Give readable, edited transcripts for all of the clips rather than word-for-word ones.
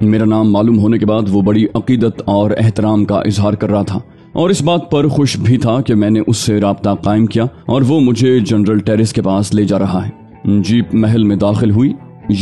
میرا نام معلوم ہونے کے بعد وہ بڑی عقیدت اور احترام کا اظہار کر رہا تھا اور اس بات پر خوش بھی تھا کہ میں نے اس سے رابطہ قائم کیا اور وہ مجھے جنرل ٹیرس کے پاس لے جا رہا ہے۔ جیپ محل میں داخل ہوئی،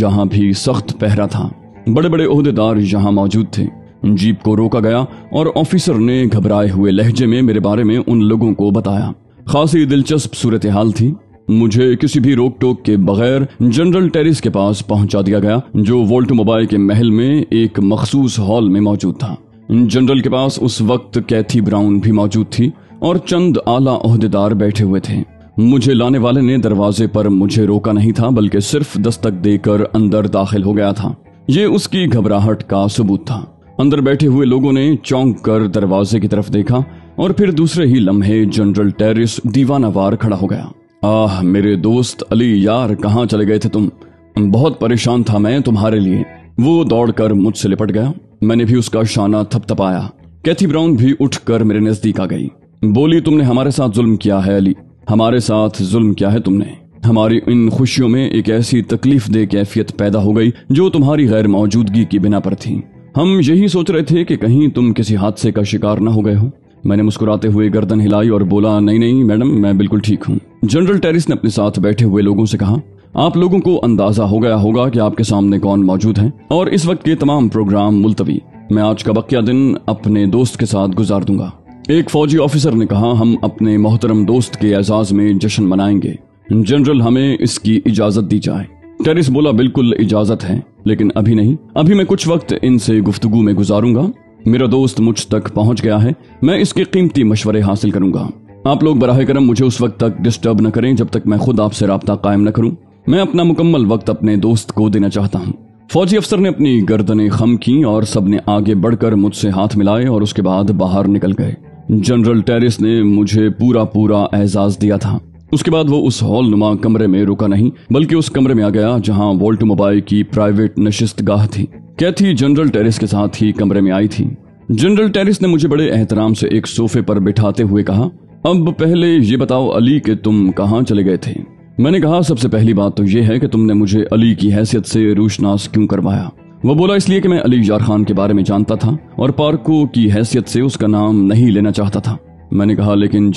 یہاں بھی سخت پہرا تھا، بڑے بڑے عہدیدار یہاں موجود تھے۔ جیپ کو روکا گیا اور آفیسر نے گھبرائے ہوئے لہجے میں میرے بارے میں ان لوگوں کو بتایا۔ خاصی دلچسپ صورتحال تھی۔ مجھے کسی بھی روک ٹوک کے بغیر جنرل ٹیرس کے پاس پہنچا دیا گیا جو وولٹموبائل کے محل میں ایک مخصوص ہال میں موجود تھا۔ جنرل کے پاس اس وقت کیتھی براؤن بھی موجود تھی اور چند اعلیٰ عہدیدار بیٹھے ہوئے تھے۔ مجھے لانے والے نے دروازے پر مجھے روکا نہیں تھا بلکہ صرف دستک دے کر اندر داخل ہو گیا تھا۔ یہ اس کی گھبراہٹ کا ثبوت تھا۔ اندر بیٹھے ہوئے لوگوں نے چونک کر دروازے کی طرف دیکھا اور پھر دوسرے ہی لمحے جنرل ٹیرس دیوانہ وار کھڑا ہو گیا۔ آہ میرے دوست علی یار، کہاں چلے گئے تھے تم؟ بہت پریشان تھا میں تمہارے لیے۔ وہ دوڑ کر مجھ سے لپٹ گیا، میں نے بھی اس کا شانہ تھپ تھپایا۔ کیتھی براؤن بھی اٹھ کر میرے نزدیک آ گئی، بولی تم نے ہمارے ساتھ ظلم کیا ہے علی، ہمارے ساتھ ظلم کیا ہے تم نے؟ ہماری ان خوشیوں میں ایک ایسی تکلیف دہ کیفیت پیدا ہو گئی جو تمہاری غیر موجودگی کی بنا پر تھی۔ ہم یہی سوچ رہے تھے کہ کہیں تم کسی حادثے کا شکار نہ ہو گئے ہو۔ میں نے مسکراتے ہوئے گردن ہلائی اور بولا نہیں میڈم، میں بالکل ٹھیک ہوں۔ جنرل ٹیرس نے اپنے ساتھ بیٹھے ہوئے لوگوں سے کہا، آپ لوگوں کو اندازہ ہو گیا ہوگا کہ آپ کے سامنے کون موجود ہیں اور اس وقت کے تمام پروگرام ملتوی۔ میں آج کا بقیہ دن اپنے دوست کے ساتھ گزار دوں گا۔ ایک فوجی آفیسر نے کہا، ہم اپنے محترم دوست کے اعزاز میں جشن منائیں گے، جنرل ہمیں اس کی اجازت دی جائے۔ ٹیرس بولا، بالکل اجازت ہے، لیکن ابھی نہیں، ابھی میں کچھ وقت ان سے گفتگو میں گزاروں گا۔ میرا دوست مجھ تک پہنچ گیا ہے، میں اس کے قیمتی مشورے حاصل کروں گا۔ آپ لوگ براہ کرم مجھے اس وقت تک ڈسٹرب نہ کریں جب تک میں خود آپ سے رابطہ قائم نہ کروں۔ میں اپنا مکمل وقت اپنے دوست کو دینا چاہتا ہوں۔ فوجی افسر نے اپنی گردنیں خم کی اور سب نے آگے بڑھ کر مجھ سے ہاتھ ملائے اور اس کے بعد باہر نکل گئے۔ جنرل ٹیرس نے مجھے پورا اعزاز دیا تھا۔ اس کے بعد وہ اس ہال نما کمرے میں رکا نہیں بلکہ اس کمرے میں آ گیا جہاں وولٹموبائل کی پرائیویٹ نشست گاہ تھی۔ کیتھی جنرل ٹیرس کے ساتھ ہی کمرے میں آئی تھی۔ جنرل ٹیرس نے مجھے بڑے احترام سے ایک صوفے پر بٹھاتے ہوئے کہا، اب پہلے یہ بتاؤ علی کہ تم کہاں چلے گئے تھے؟ میں نے کہا، سب سے پہلی بات تو یہ ہے کہ تم نے مجھے علی کی حیثیت سے روشناس کیوں کروایا؟ وہ بولا، اس لیے کہ میں علی یار خان کے بارے میں جانتا تھا اور پارکو کی حیثیت سے اس کا نام نہیں لینا چاہتا تھا۔ میں نے کہا، لیکن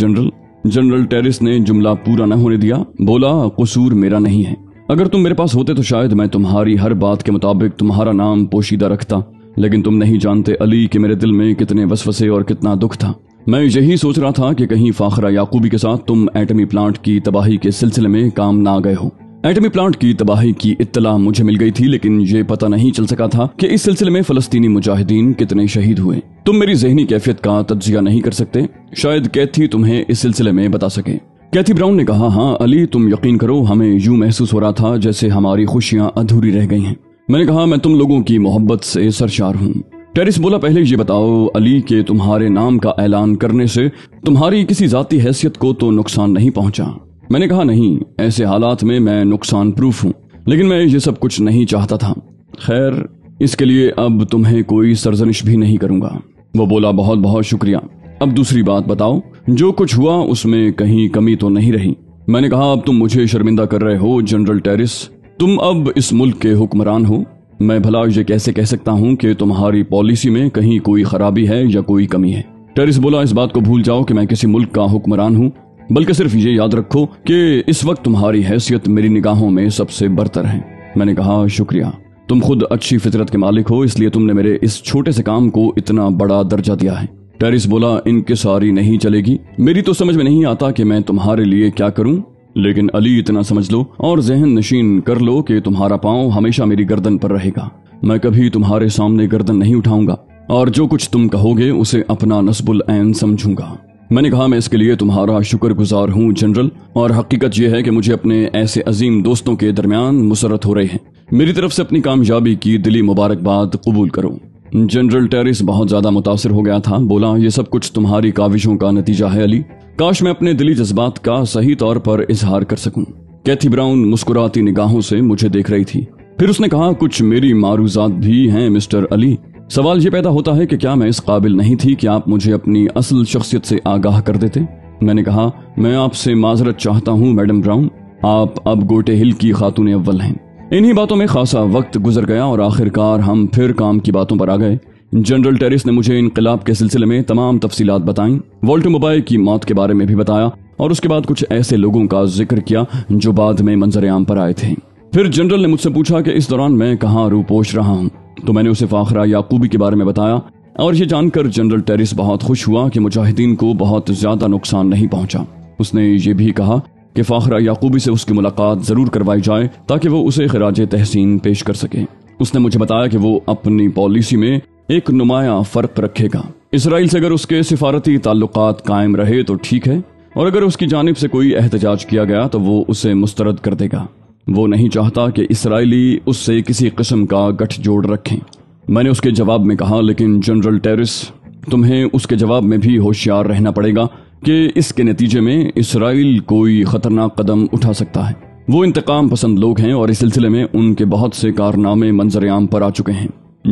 جنرل ٹیرس نے جملہ پورا نہ ہونے دیا، بولا، قصور میرا نہیں ہے، اگر تم میرے پاس ہوتے تو شاید میں تمہاری ہر بات کے مطابق تمہارا نام پوشیدہ رکھتا، لیکن تم نہیں جانتے علی کہ میرے دل میں کتنے وسوسے اور کتنا دکھ تھا۔ میں یہی سوچ رہا تھا کہ کہیں فاخرہ یعقوبی کے ساتھ تم ایٹمی پلانٹ کی تباہی کے سلسلے میں کام نہ گئے ہو۔ ایٹمی پلانٹ کی تباہی کی اطلاع مجھے مل گئی تھی، لیکن یہ پتہ نہیں چل سکا تھا کہ اس سلسلے میں فلسطینی مجاہدین کتنے شہید ہوئے۔ تم میری ذہنی کیفیت کا تجزیہ نہیں کر سکتے، شاید کیتھی تمہیں اس سلسلے میں بتا سکے۔ کیتھی براؤن نے کہا، ہاں علی، تم یقین کرو، ہمیں یوں محسوس ہو رہا تھا جیسے ہماری خوشیاں ادھوری رہ گئی ہیں۔ میں نے کہا، میں تم لوگوں کی محبت سے سرشار ہوں۔ ٹیرس بولا، پہلے یہ بتاؤ علی کہ تمہارے نام کا اعلان کرنے سے تمہاری کسی ذاتی حیثیت کو تو نقصان نہیں پہنچا؟ میں نے کہا، نہیں، ایسے حالات میں نقصان پروف ہوں، لیکن میں یہ سب کچھ نہیں چاہتا تھا۔ خیر، اس کے لیے اب تمہیں کوئی سرزنش بھی نہیں کروں گا۔ وہ بولا، بہت شکریہ، اب دوسری بات بتاؤ، جو کچھ ہوا اس میں کہیں کمی تو نہیں رہی؟ میں نے کہا، اب تم مجھے شرمندہ کر رہے ہو جنرل ٹیرس، تم اب اس ملک کے حکمران ہو، میں بھلا یہ کیسے کہہ سکتا ہوں کہ تمہاری پالیسی میں کہیں کوئی خرابی ہے یا کوئی کمی ہے؟ ٹیرس بولا، اس بات کو بھول جاؤ کہ میں کسی ملک کا حکمران ہوں، بلکہ صرف یہ یاد رکھو کہ اس وقت تمہاری حیثیت میری نگاہوں میں سب سے برتر ہے۔ میں نے کہا، شکریہ، تم خود اچھی فطرت کے مالک ہو، اس لیے تم نے میرے اس چھوٹے سے کام کو اتنا بڑا درجہ دیا ہے۔ ٹیرس بولا، انکساری نہیں چلے گی، میری تو سمجھ میں نہیں آتا کہ میں تمہارے لیے کیا کروں، لیکن علی اتنا سمجھ لو اور ذہن نشین کر لو کہ تمہارا پاؤں ہمیشہ میری گردن پر رہے گا، میں کبھی تمہارے سامنے گردن نہیں اٹھاؤں گا اور جو کچھ تم کہو گے اسے اپنا نصب العین سمجھوں گا۔ میں نے کہا، میں اس کے لیے تمہارا شکر گزار ہوں جنرل، اور حقیقت یہ ہے کہ مجھے اپنے ایسے عظیم دوستوں کے درمیان مسرت ہو رہی ہے، میری طرف سے اپنی کامیابی کی دلی مبارکباد قبول کرو۔ جنرل ٹیرس بہت زیادہ متاثر ہو گیا تھا، بولا، یہ سب کچھ تمہاری کاوشوں کا نتیجہ ہے علی، کاش میں اپنے دلی جذبات کا صحیح طور پر اظہار کر سکوں۔ کیتھی براؤن مسکراتی نگاہوں سے مجھے دیکھ رہی تھی، پھر اس نے کہا، کچھ میری معروضات بھی ہیں مسٹر علی، سوال یہ پیدا ہوتا ہے کہ کیا میں اس قابل نہیں تھی کہ آپ مجھے اپنی اصل شخصیت سے آگاہ کر دیتے؟ میں نے کہا، میں آپ سے معذرت چاہتا ہوں میڈم براؤن، آپ اب گوٹے ہل کی خاتون اول ہیں، انہی باتوں میں خاصا وقت گزر گیا اور آخرکار ہم پھر کام کی باتوں پر آ گئے۔ جنرل ٹیرس نے مجھے انقلاب کے سلسلے میں تمام تفصیلات بتائیں، والٹر موبائے کی موت کے بارے میں بھی بتایا اور اس کے بعد کچھ ایسے لوگوں کا ذکر کیا جو بعد میں منظر عام پر آئے تھے۔ پھر جنرل نے مجھ سے پوچھا کہ اس دوران میں کہاں رو پوش رہا ہوں، تو میں نے اسے فاخرہ یعقوبی کے بارے میں بتایا اور یہ جان کر جنرل ٹیرس بہت خوش ہوا کہ مجاہدین کو بہت زیادہ نقصان نہیں پہنچا۔ اس نے یہ بھی کہا کہ فاخرہ یعقوبی سے اس کی ملاقات ضرور کروائی جائے تاکہ وہ اسے خراج تحسین پیش کر سکے۔ اس نے مجھے بتایا کہ وہ اپنی پالیسی میں ایک نمایاں فرق رکھے گا۔ اسرائیل سے اگر اس کے سفارتی تعلقات قائم رہے تو ٹھیک ہے، اور اگر اس کی جانب سے کوئی احتجاج کیا گیا تو وہ اسے مسترد کر دے گا۔ وہ نہیں چاہتا کہ اسرائیلی اس سے کسی قسم کا گٹھ جوڑ رکھیں۔ میں نے اس کے جواب میں کہا، لیکن جنرل ٹیرس، تمہیں اس کے جواب میں بھی ہوشیار رہنا پڑے گا کہ اس کے نتیجے میں اسرائیل کوئی خطرناک قدم اٹھا سکتا ہے۔ وہ انتقام پسند لوگ ہیں اور اس سلسلے میں ان کے بہت سے کارنامے منظر عام پر آ چکے ہیں۔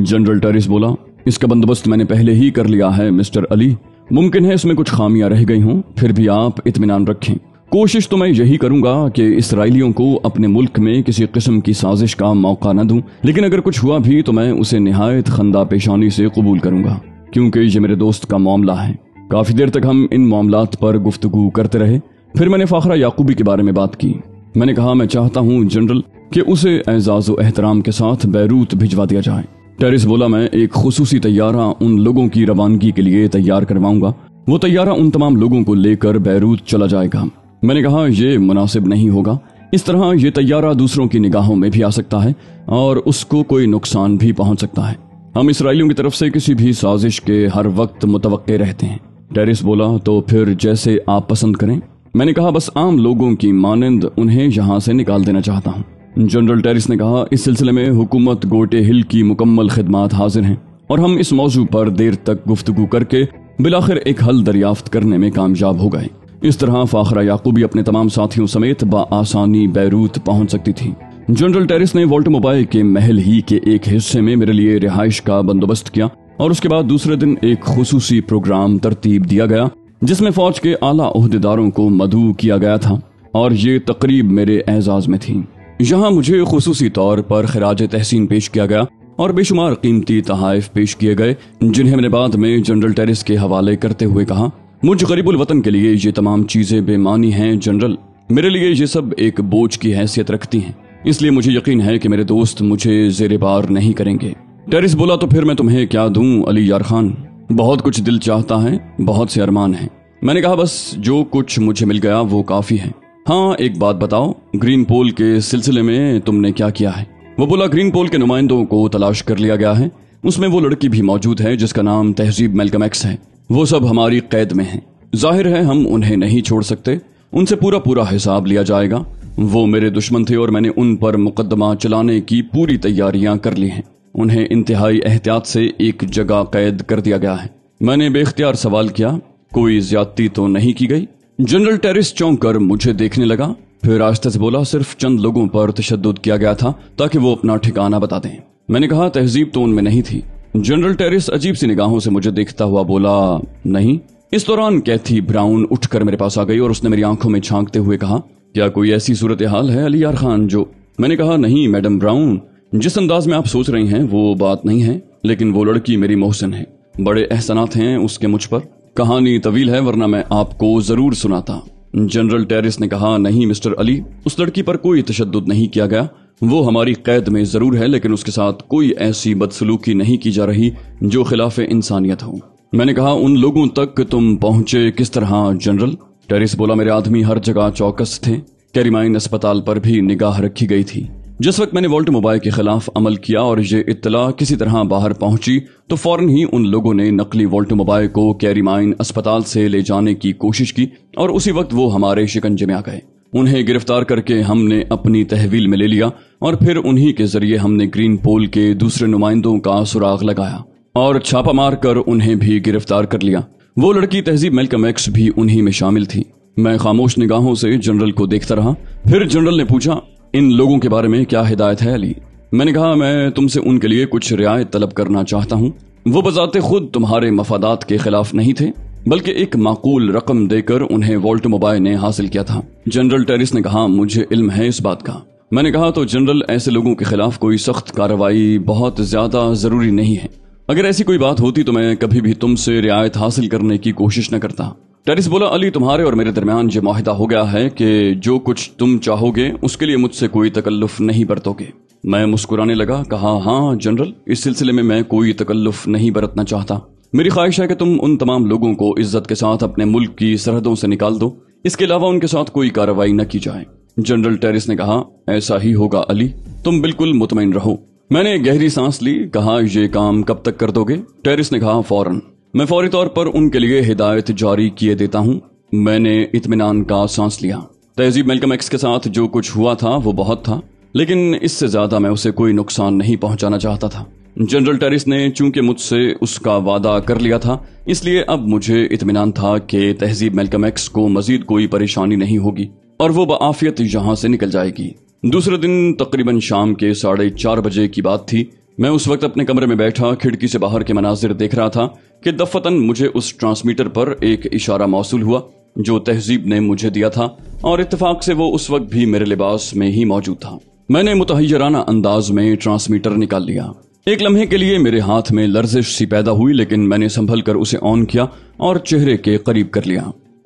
جنرل ٹیرس بولا، اس کا بندوبست میں نے پہلے ہی کر لیا ہے مسٹر علی، ممکن ہے اس میں کچھ خامیاں رہ گئی ہوں، پھر بھی آپ اطمینان رکھیں۔ کوشش تو میں یہی کروں گا کہ اسرائیلیوں کو اپنے ملک میں کسی قسم کی سازش کا موقع نہ دوں، لیکن اگر کچھ ہوا بھی تو میں اسے نہایت خندہ پیشانی سے قبول کروں گا، کیونکہ یہ میرے دوست کا معاملہ ہے۔ کافی دیر تک ہم ان معاملات پر گفتگو کرتے رہے۔ پھر میں نے فاخرہ یعقوبی کے بارے میں بات کی۔ میں نے کہا، میں چاہتا ہوں جنرل کہ اسے اعزاز و احترام کے ساتھ بیروت بھجوا دیا جائے۔ ٹیرس بولا، میں ایک خصوصی طیارہ ان لوگوں کی روانگی کے لیے تیار کرواؤں گا۔ وہ طیارہ ان تمام لوگوں کو لے کر بیروت چلا جائے گا۔ میں نے کہا، یہ مناسب نہیں ہوگا، اس طرح یہ طیارہ دوسروں کی نگاہوں میں بھی آ سکتا ہے اور اس کو کوئی نقصان بھی پہنچ سکتا ہے۔ ہم اسرائیلیوں کی طرف سے کسی بھی سازش کے ہر وقت متوقع رہتے ہیں۔ ٹیرس بولا، تو پھر جیسے آپ پسند کریں۔ میں نے کہا، بس عام لوگوں کی مانند انہیں یہاں سے نکال دینا چاہتا ہوں۔ جنرل ٹیرس نے کہا، اس سلسلے میں حکومت گوٹے ہل کی مکمل خدمات حاضر ہیں اور ہم اس موضوع پر دیر تک گفتگو کر کے بالآخر ایک حل دریافت کرنے میں کامیاب ہو گئے۔ اس طرح فاخرہ یعقوبی اپنے تمام ساتھیوں سمیت بآسانی بیروت پہنچ سکتی تھی۔ جنرل ٹیرس نے والٹر موبائے کے محل ہی کے ایک حصے میں میرے لیے رہائش کا بندوبست کیا اور اس کے بعد دوسرے دن ایک خصوصی پروگرام ترتیب دیا گیا جس میں فوج کے اعلیٰ عہدیداروں کو مدعو کیا گیا تھا، اور یہ تقریب میرے اعزاز میں تھی۔ یہاں مجھے خصوصی طور پر خراج تحسین پیش کیا گیا اور بے شمار قیمتی تحائف پیش کیے گئے، جنہیں میں نے بعد میں جنرل ٹیرس کے حوالے کرتے ہوئے کہا، مجھ غریب الوطن کے لیے یہ تمام چیزیں بے معنی ہیں جنرل، میرے لیے یہ سب ایک بوجھ کی حیثیت رکھتی ہیں، اس لیے مجھے یقین ہے کہ میرے دوست مجھے زیر بار نہیں کریں گے۔ ٹیرس بولا، تو پھر میں تمہیں کیا دوں علی یار خان؟ بہت کچھ دل چاہتا ہے، بہت سے ارمان ہیں۔ میں نے کہا، بس جو کچھ مجھے مل گیا وہ کافی ہے۔ ہاں، ایک بات بتاؤ، گرین پول کے سلسلے میں تم نے کیا کیا ہے؟ وہ بولا، گرین پول کے نمائندوں کو تلاش کر لیا گیا ہے، اس میں وہ لڑکی بھی موجود ہے جس کا نام تہذیب میلکم ایکس ہے، وہ سب ہماری قید میں ہیں۔ ظاہر ہے ہم انہیں نہیں چھوڑ سکتے، ان سے پورا حساب لیا جائے گا۔ وہ میرے دشمن تھے اور میں نے ان پر مقدمہ چلانے کی پوری تیاریاں کر لی ہیں۔ انہیں انتہائی احتیاط سے ایک جگہ قید کر دیا گیا ہے۔ میں نے بے اختیار سوال کیا، کوئی زیادتی تو نہیں کی گئی؟ جنرل ٹیرس چونک کر مجھے دیکھنے لگا، پھر آہستہ سے بولا، صرف چند لوگوں پر تشدد کیا گیا تھا تاکہ وہ اپنا ٹھکانہ بتا دیں۔ میں نے کہا، تہذیب تو ان میں نہیں تھی۔ جنرل ٹیرس عجیب سی نگاہوں سے مجھے دیکھتا ہوا بولا، نہیں۔ اس دوران کیتھی براؤن اٹھ کر میرے پاس آ گئی اور اس نے میری آنکھوں میں جھانکتے ہوئے کہا، کیا کوئی ایسی صورتحال ہے علی یار خان جو؟ میں نے کہا، نہیں میڈم براؤن، جس انداز میں آپ سوچ رہی ہیں وہ بات نہیں ہے، لیکن وہ لڑکی میری محسن ہے، بڑے احسانات ہیں اس کے مجھ پر۔ کہانی طویل ہے ورنہ میں آپ کو ضرور سناتا۔ جنرل ٹیرس نے کہا، نہیں مسٹر علی، اس لڑکی پر کوئی تشدد نہیں کیا گیا، وہ ہماری قید میں ضرور ہے، لیکن اس کے ساتھ کوئی ایسی بدسلوکی نہیں کی جا رہی جو خلاف انسانیت ہو۔ میں نے کہا، ان لوگوں تک تم پہنچے کس طرح جنرل؟ ٹیرس بولا، میرے آدمی ہر جگہ چوکس تھے، کیریمائن اسپتال پر بھی نگاہ رکھی گئی تھی۔ جس وقت میں نے والٹر موبائے کے خلاف عمل کیا اور یہ اطلاع کسی طرح باہر پہنچی تو فوراً ہی ان لوگوں نے نقلی والٹر موبائے کو کیریمائن اسپتال سے لے جانے کی کوشش کی اور اسی وقت وہ ہمارے شکنجے میں آ گئے۔ انہیں گرفتار کر کے ہم نے اپنی تحویل میں لے لیا اور پھر انہی کے ذریعے ہم نے گرین پول کے دوسرے نمائندوں کا سراغ لگایا اور چھاپا مار کر انہیں بھی گرفتار کر لیا۔ وہ لڑکی تہذیب میلکم ایکس بھی انہی میں شامل تھی۔ میں خاموش نگاہوں سے جنرل کو دیکھتا رہا۔ پھر جنرل نے پوچھا، ان لوگوں کے بارے میں کیا ہدایت ہے علی؟ میں نے کہا، میں تم سے ان کے لیے کچھ رعایت طلب کرنا چاہتا ہوں۔ وہ بذات خود تمہارے مفادات کے خلاف نہیں تھے، بلکہ ایک معقول رقم دے کر انہیں والٹر موبائے نے حاصل کیا تھا۔ جنرل ٹیرس نے کہا، مجھے علم ہے اس بات کا، میں نے کہا تو جنرل ایسے لوگوں کے خلاف کوئی سخت کارروائی بہت زیادہ ضروری نہیں ہے. اگر ایسی کوئی بات ہوتی تو میں کبھی بھی تم سے رعایت حاصل کرنے کی کوشش نہ کرتا. ٹیرس بولا علی تمہارے اور میرے درمیان یہ معاہدہ ہو گیا ہے کہ جو کچھ تم چاہو گے اس کے لیے مجھ سے کوئی تکلف نہیں برتو گے. میں مسکرانے لگا. کہا ہاں جنرل اس سلسلے میں کوئی تکلف نہیں برتنا چاہتا. میری خواہش ہے کہ تم ان تمام لوگوں کو عزت کے ساتھ اپنے ملک کی سرحدوں سے نکال دو. اس کے علاوہ ان کے ساتھ کوئی کارروائی نہ کی جائے. جنرل ٹیرس نے کہا ایسا ہی ہوگا علی, تم بالکل مطمئن رہو. میں نے گہری سانس لی. کہا یہ کام کب تک کر دو گے؟ ٹیرس نے کہا فوراً. میں فوری طور پر ان کے لیے ہدایت جاری کیے دیتا ہوں. میں نے اطمینان کا سانس لیا. تہذیب میلکم ایکس کے ساتھ جو کچھ ہوا تھا وہ بہت تھا, لیکن اس سے زیادہ میں اسے کوئی نقصان نہیں پہنچانا چاہتا تھا. جنرل ٹیرس نے چونکہ مجھ سے اس کا وعدہ کر لیا تھا, اس لیے اب مجھے اطمینان تھا کہ تہذیب میلکم ایکس کو مزید کوئی پریشانی نہیں ہوگی اور وہ بعافیت یہاں سے نکل جائے گی. دوسرے دن تقریباً شام کے 4:30 بجے کی بات تھی. میں اس وقت اپنے کمرے میں بیٹھا کھڑکی سے باہر کے مناظر دیکھ رہا تھا کہ دفتن مجھے اس ٹرانسمیٹر پر ایک اشارہ موصول ہوا جو تہذیب نے مجھے دیا تھا, اور اتفاق سے وہ اس وقت بھی میرے لباس میں ہی موجود تھا. میں نے متحیرانہ انداز میں ٹرانسمیٹر نکال لیا. ایک لمحے کے لیے میرے ہاتھ میں لرزش سی پیدا ہوئی, لیکن میں نے سنبھل کر اسے آن کیا اور چہرے کے قریب کر لیا.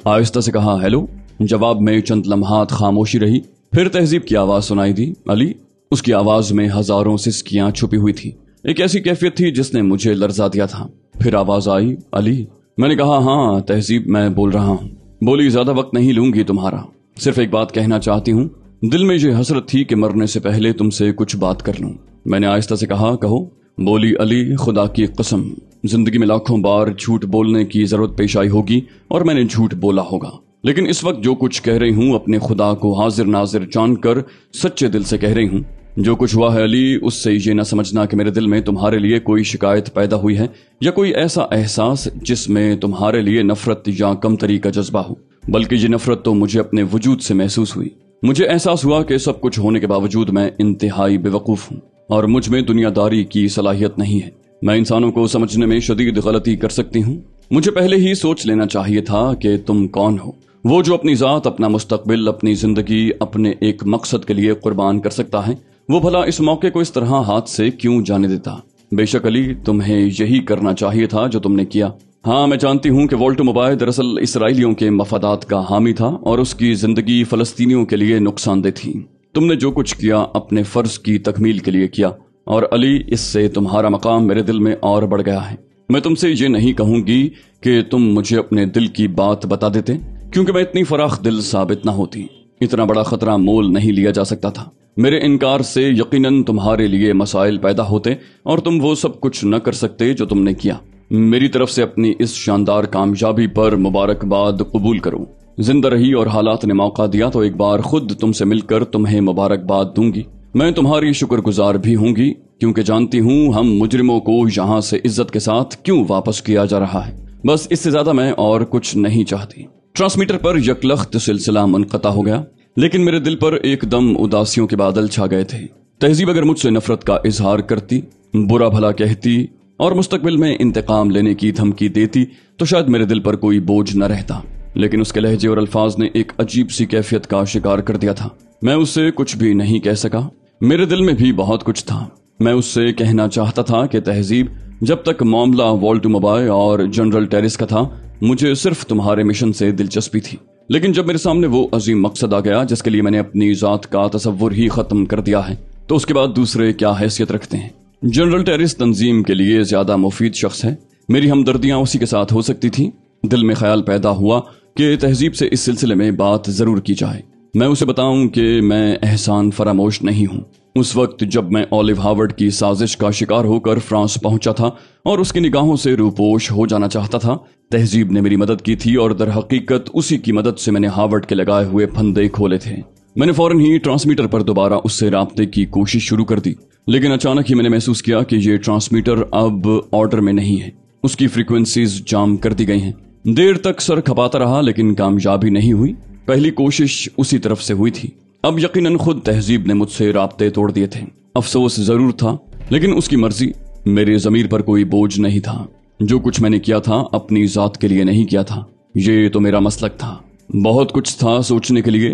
آہستہ سے کہا ہیلو. جواب میں چند لمحات خاموشی رہی. پھر تہذیب کی آواز سنائی دی. علی. اس کی آواز میں ہزاروں سسکیاں چھپی ہوئی تھی. ایک ایسی کیفیت تھی جس نے مجھے لرزا دیا تھا. پھر آواز آئی علی. میں نے کہا ہاں تہذیب میں بول رہا ہوں. بولی زیادہ وقت نہیں لوں گی تمہارا, صرف ایک بات کہنا چاہتی ہوں. دل میں یہ حسرت تھی کہ مرنے سے پہلے تم سے کچھ بات کر لوں. میں نے آہستہ سے کہا کہو. بولی علی خدا کی قسم زندگی میں لاکھوں بار جھوٹ بولنے کی ضرورت پیش آئی ہوگی اور میں نے جھوٹ بولا ہوگا, لیکن اس وقت جو کچھ کہہ رہی ہوں اپنے خدا کو حاضر ناظر جان کر سچے دل سے کہہ رہی ہوں. جو کچھ ہوا ہے علی, اس سے یہ نہ سمجھنا کہ میرے دل میں تمہارے لیے کوئی شکایت پیدا ہوئی ہے یا کوئی ایسا احساس جس میں تمہارے لیے نفرت یا کمتری کا جذبہ ہو, بلکہ یہ نفرت تو مجھے اپنے وجود سے محسوس ہوئی. مجھے احساس ہوا کہ سب کچھ ہونے کے باوجود میں انتہائی بے وقوف ہوں اور مجھ میں دنیا داری کی صلاحیت نہیں ہے. میں انسانوں کو سمجھنے میں شدید غلطی کر سکتی ہوں. مجھے پہلے ہی سوچ لینا چاہیے تھا کہ تم کون ہو, وہ جو اپنی ذات, اپنا مستقبل, اپنی زندگی اپنے ایک مقصد کے لیے قربان کر سکتا ہے. وہ بھلا اس موقع کو اس طرح ہاتھ سے کیوں جانے دیتا؟ بے شک علی تمہیں یہی کرنا چاہیے تھا جو تم نے کیا. ہاں میں جانتی ہوں کہ والٹر موبائل دراصل اسرائیلیوں کے مفادات کا حامی تھا اور اس کی زندگی فلسطینیوں کے لیے نقصان دہ تھی. تم نے جو کچھ کیا اپنے فرض کی تکمیل کے لیے کیا, اور علی اس سے تمہارا مقام میرے دل میں اور بڑھ گیا ہے. میں تم سے یہ نہیں کہوں گی کہ تم مجھے اپنے دل کی بات بتا دیتے, کیونکہ میں اتنی فراخ دل ثابت نہ ہوتی. اتنا بڑا خطرہ مول نہیں لیا جا سکتا تھا. میرے انکار سے یقیناً تمہارے لیے مسائل پیدا ہوتے اور تم وہ سب کچھ نہ کر سکتے جو تم نے کیا. میری طرف سے اپنی اس شاندار کامیابی پر مبارکباد قبول کروں. زندہ رہی اور حالات نے موقع دیا تو ایک بار خود تم سے مل کر تمہیں مبارکباد دوں گی. میں تمہاری شکر گزار بھی ہوں گی, کیونکہ جانتی ہوں ہم مجرموں کو یہاں سے عزت کے ساتھ کیوں واپس کیا جا رہا ہے. بس اس سے زیادہ میں اور کچھ نہیں چاہتی. ٹرانسمیٹر پر یکلخت سلسلہ منقطع ہو گیا, لیکن میرے دل پر ایک دم اداسیوں کے بادل چھا گئے تھے. تہذیب اگر مجھ سے نفرت کا اظہار کرتی, برا بھلا کہتی اور مستقبل میں انتقام لینے کی دھمکی دیتی تو شاید میرے دل پر کوئی بوجھ نہ رہتا, لیکن اس کے لہجے اور الفاظ نے ایک عجیب سی کیفیت کا شکار کر دیا تھا. میں اس سے کچھ بھی نہیں کہہ سکا. میرے دل میں بھی بہت کچھ تھا. میں اس سے کہنا چاہتا تھا کہ تہذیب, جب تک معاملہ والٹر موبائل اور جنرل ٹیرس کا تھا مجھے صرف تمہارے مشن سے دلچسپی تھی, لیکن جب میرے سامنے وہ عظیم مقصد آ گیا جس کے لیے میں نے اپنی ذات کا تصور ہی ختم کر دیا ہے, تو اس کے بعد دوسرے کیا حیثیت رکھتے ہیں. جنرل ٹیرس تنظیم کے لیے زیادہ مفید شخص ہے. میری ہمدردیاں اسی کے ساتھ ہو سکتی تھیں. دل میں خیال پیدا ہوا کہ تہذیب سے اس سلسلے میں بات ضرور کی جائے. میں اسے بتاؤں کہ میں احسان فراموش نہیں ہوں. اس وقت جب میں اولیو ہارورڈ کی سازش کا شکار ہو کر فرانس پہنچا تھا اور اس کی نگاہوں سے روپوش ہو جانا چاہتا تھا, تہذیب نے میری مدد کی تھی اور در حقیقت اسی کی مدد سے میں نے ہارورڈ کے لگائے ہوئے پھندے کھولے تھے. میں نے فوراً ہی ٹرانسمیٹر پر دوبارہ اس سے رابطے کی کوشش شروع کر دی, لیکن اچانک ہی میں نے محسوس کیا کہ یہ ٹرانسمیٹر اب آرڈر میں نہیں ہے. اس کی فریکوینسیز جام کر دی گئی ہیں. دیر تک سر کھپاتا رہا لیکن کامیابی نہیں ہوئی. پہلی کوشش اسی طرف سے ہوئی تھی. اب یقیناً خود تہذیب نے مجھ سے رابطے توڑ دیے تھے. افسوس ضرور تھا, لیکن اس کی مرضی. میرے ضمیر پر کوئی بوجھ نہیں تھا. جو کچھ میں نے کیا تھا اپنی ذات کے لیے نہیں کیا تھا, یہ تو میرا مسلک تھا. بہت کچھ تھا سوچنے کے لیے,